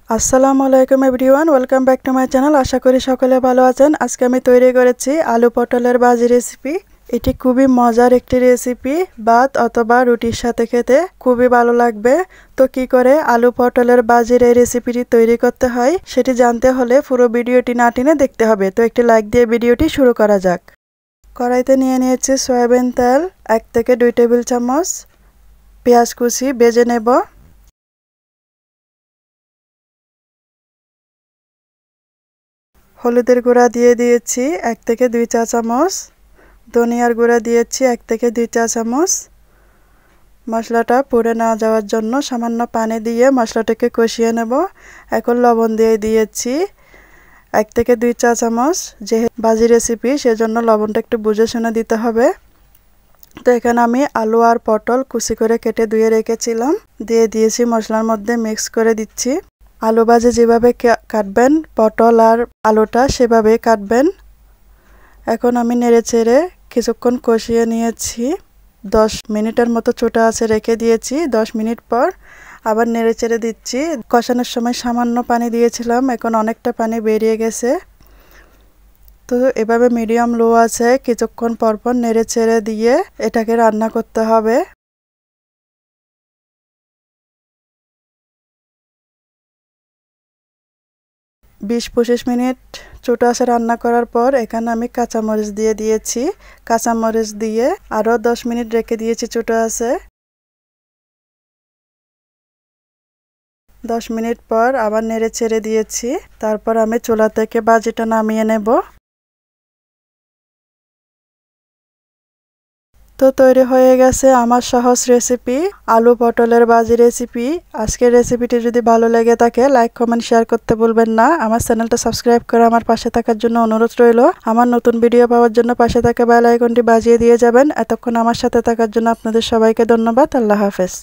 আসসালামু আলাইকুম everyone, welcome back to my channel. আশা করি সকলে ভালো আছেন। আজকে আমি তৈরি করেছি আলু পটলের ভাজি রেসিপি। এটি খুবই মজার একটি রেসিপি, ভাত অথবা রুটির সাথে খেতে খুবই ভালো লাগবে। তো কি করে আলু পটলের ভাজির এই রেসিপিটি তৈরি করতে হয় সেটি জানতে হলে পুরো ভিডিওটি না টেনে দেখতে হবে। তো একটি লাইক দিয়ে ভিডিওটি শুরু করা যাক। কড়াইতে নিয়ে নিয়েছি সয়াবিন তেল 1 থেকে 2 টেবিল চামচ। পেঁয়াজ কুচি ভেজে নেব। হলুদের গুঁড়া দিয়ে দিয়েছি 1 থেকে 2 চা চামচ। ধনিয়ার গুঁড়া দিয়েছি 1 থেকে 2 চা চামচ। মশলাটা পুড়ে না যাওয়ার জন্য সামান্য পানি দিয়ে মশলাটাকে কষিয়ে নেব। এখন লবণ দিয়ে দিয়েছি 1 থেকে 2 চা চামচ। যেহেতু ভাজি রেসিপি সেজন্য লবণটা একটু বুঝে শুনে দিতে হবে। তো এখানে আমি আলু আর পটল কুচি করে কেটে ধুয়ে রেখেছিলাম, দিয়ে দিয়েছি মশলার মধ্যে মিক্স করে দিচ্ছি। আলু ভাজি যেভাবে কাটবেন পটল আর আলুটা সেভাবে কাটবেন। এখন আমি নেড়েচেড়ে কিছুক্ষণ কষিয়ে নিয়েছি। 10 মিনিটের মতো ছোটো আঁচে রেখে দিয়েছি। 10 মিনিট পর আবার নেড়েচেড়ে দিচ্ছি। কষানোর সময় সামান্য পানি দিয়েছিলাম, এখন অনেকটা পানি বেরিয়ে গেছে। তো এভাবে মিডিয়াম লো আছে কিছুক্ষণ পরপর নেড়েচেড়ে দিয়ে এটাকে রান্না করতে হবে। 20-25 মিনিট ছোটো আঁচে রান্না করার পর এখানে আমি কাঁচামরিচ দিয়ে দিয়েছি। কাঁচামরিচ দিয়ে আরও 10 মিনিট রেখে দিয়েছি ছোটো আঁচে। 10 মিনিট পর আবার নেড়ে ছেড়ে দিয়েছি। তারপর আমি চুলা থেকে ভাজিটা নামিয়ে নেব। তো তৈরি হয়ে গেছে আমার সহজ রেসিপি আলু পটলের ভাজি রেসিপি। আজকের রেসিপিটি যদি ভালো লেগে থাকে লাইক কমেন্ট শেয়ার করতে ভুলবেন না। আমার চ্যানেলটা সাবস্ক্রাইব করে আমার পাশে থাকার জন্য অনুরোধ রইল। আমার নতুন ভিডিও পাওয়ার জন্য পাশে থাকা বেল আইকনটি বাজিয়ে দিয়ে যাবেন। এতক্ষণ আমার সাথে থাকার জন্য আপনাদের সবাইকে ধন্যবাদ। আল্লাহ হাফেজ।